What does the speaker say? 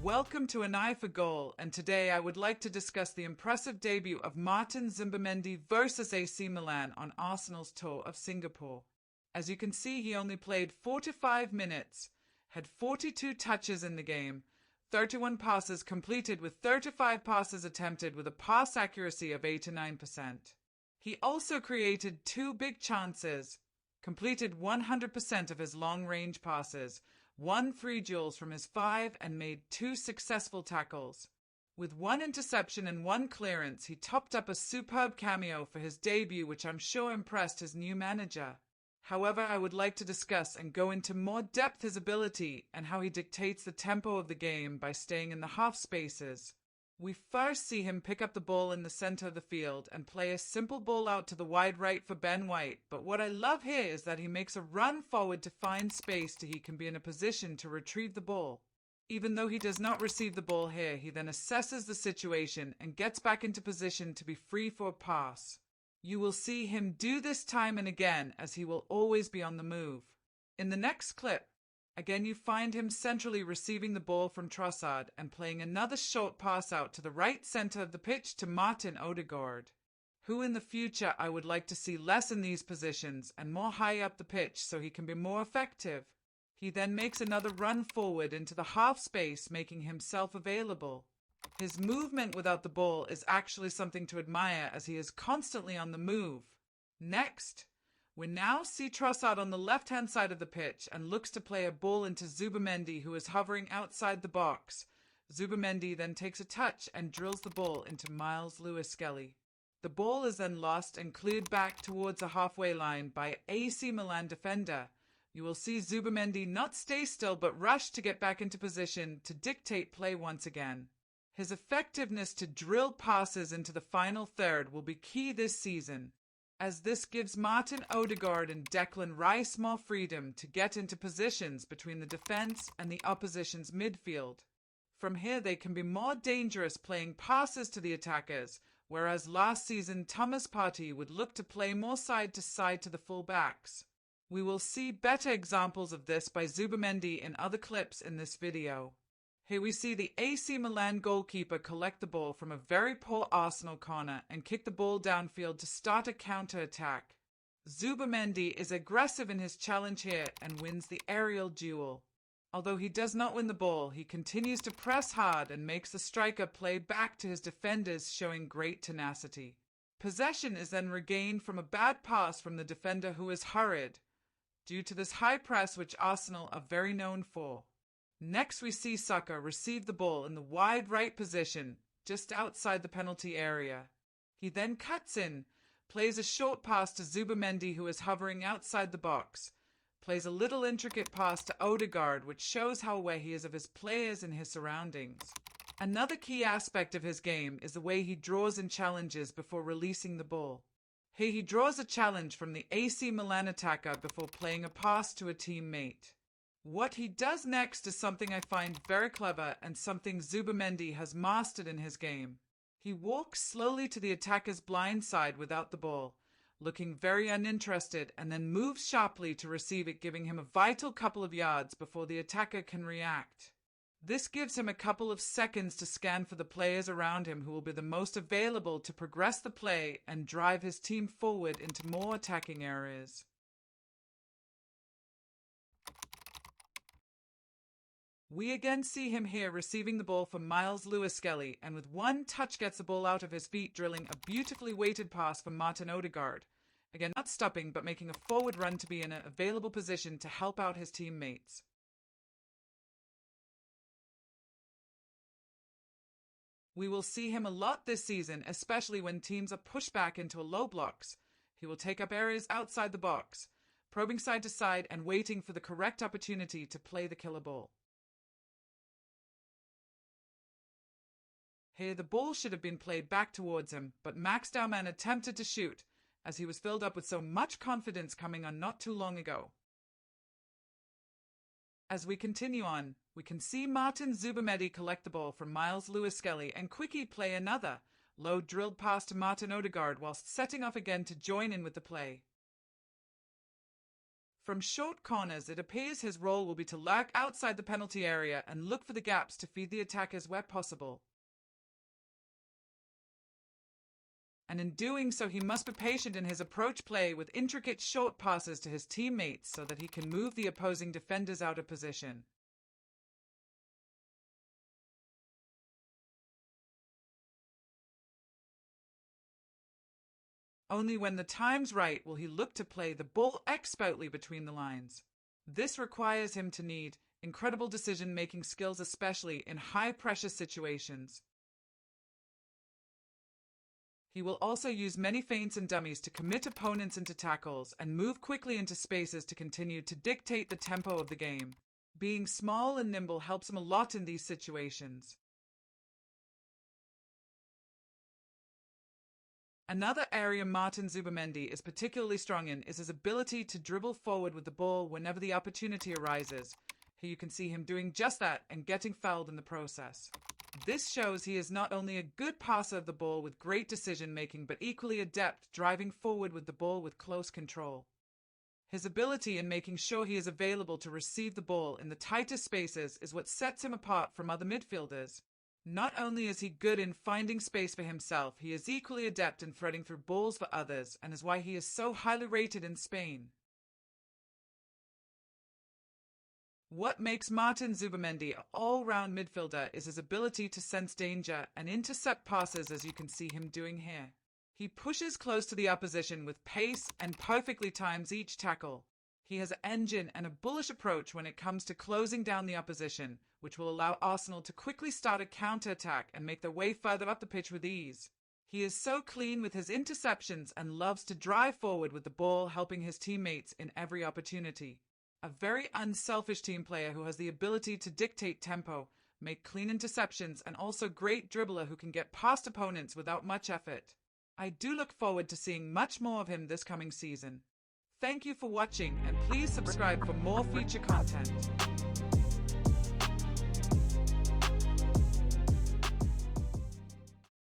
Welcome to An Eye for Goal, and today I would like to discuss the impressive debut of Martin Zubimendi versus AC Milan on Arsenal's tour of Singapore. As you can see, he only played 45 minutes, had 42 touches in the game, 31 passes completed with 35 passes attempted with a pass accuracy of 89%. He also created 2 big chances, completed 100% of his long-range passes, won 3 duels from his 5 and made 2 successful tackles. With 1 interception and 1 clearance, he topped up a superb cameo for his debut, which I'm sure impressed his new manager. However, I would like to discuss and go into more depth his ability and how he dictates the tempo of the game by staying in the half spaces. We first see him pick up the ball in the center of the field and play a simple ball out to the wide right for Ben White, but what I love here is that he makes a run forward to find space so he can be in a position to retrieve the ball. Even though he does not receive the ball here, he then assesses the situation and gets back into position to be free for a pass. You will see him do this time and again, as he will always be on the move. In the next clip, again you find him centrally receiving the ball from Trossard and playing another short pass out to the right center of the pitch to Martin Odegaard, who in the future I would like to see less in these positions and more high up the pitch so he can be more effective. He then makes another run forward into the half space, making himself available. His movement without the ball is actually something to admire, as he is constantly on the move. Next, we now see Trossard on the left-hand side of the pitch and looks to play a ball into Zubimendi, who is hovering outside the box. Zubimendi then takes a touch and drills the ball into Miles Lewis-Skelly. The ball is then lost and cleared back towards the halfway line by AC Milan defender. You will see Zubimendi not stay still but rush to get back into position to dictate play once again. His effectiveness to drill passes into the final third will be key this season, as this gives Martin Odegaard and Declan Rice more freedom to get into positions between the defense and the opposition's midfield. From here they can be more dangerous playing passes to the attackers, whereas last season Thomas Partey would look to play more side to side to the full-backs. We will see better examples of this by Zubimendi in other clips in this video. Here we see the AC Milan goalkeeper collect the ball from a very poor Arsenal corner and kick the ball downfield to start a counter-attack. Zubimendi is aggressive in his challenge here and wins the aerial duel. Although he does not win the ball, he continues to press hard and makes the striker play back to his defenders, showing great tenacity. Possession is then regained from a bad pass from the defender, who is hurried, due to this high press which Arsenal are very known for. Next we see Saka receive the ball in the wide right position, just outside the penalty area. He then cuts in, plays a short pass to Zubimendi, who is hovering outside the box, plays a little intricate pass to Odegaard, which shows how aware he is of his players and his surroundings. Another key aspect of his game is the way he draws in challenges before releasing the ball. Here he draws a challenge from the AC Milan attacker before playing a pass to a teammate. What he does next is something I find very clever and something Zubimendi has mastered in his game. He walks slowly to the attacker's blind side without the ball, looking very uninterested, and then moves sharply to receive it, giving him a vital couple of yards before the attacker can react. This gives him a couple of seconds to scan for the players around him who will be the most available to progress the play and drive his team forward into more attacking areas. We again see him here receiving the ball from Miles Lewis-Skelly, and with one touch gets the ball out of his feet, drilling a beautifully weighted pass from Martin Odegaard. Again, not stopping but making a forward run to be in an available position to help out his teammates. We will see him a lot this season, especially when teams are pushed back into low blocks. He will take up areas outside the box, probing side to side and waiting for the correct opportunity to play the killer ball. Here the ball should have been played back towards him, but Max Daumann attempted to shoot, as he was filled up with so much confidence coming on not too long ago. As we continue on, we can see Martin Zubimendi collect the ball from Miles Lewis-Skelly and quickly play another low drilled pass to Martin Odegaard whilst setting off again to join in with the play. From short corners, it appears his role will be to lurk outside the penalty area and look for the gaps to feed the attackers where possible. And in doing so, he must be patient in his approach play with intricate short passes to his teammates so that he can move the opposing defenders out of position. Only when the time's right will he look to play the ball expertly between the lines. This requires him to need incredible decision-making skills, especially in high-pressure situations. He will also use many feints and dummies to commit opponents into tackles and move quickly into spaces to continue to dictate the tempo of the game. Being small and nimble helps him a lot in these situations. Another area Martin Zubimendi is particularly strong in is his ability to dribble forward with the ball whenever the opportunity arises. Here you can see him doing just that and getting fouled in the process. This shows he is not only a good passer of the ball with great decision-making, but equally adept driving forward with the ball with close control. His ability in making sure he is available to receive the ball in the tightest spaces is what sets him apart from other midfielders. Not only is he good in finding space for himself, he is equally adept in threading through balls for others, and is why he is so highly rated in Spain. What makes Martin Zubimendi an all-round midfielder is his ability to sense danger and intercept passes, as you can see him doing here. He pushes close to the opposition with pace and perfectly times each tackle. He has an engine and a bullish approach when it comes to closing down the opposition, which will allow Arsenal to quickly start a counter-attack and make their way further up the pitch with ease. He is so clean with his interceptions and loves to drive forward with the ball, helping his teammates in every opportunity. A very unselfish team player who has the ability to dictate tempo, make clean interceptions, and also great dribbler who can get past opponents without much effort. I do look forward to seeing much more of him this coming season. Thank you for watching, and please subscribe for more future content.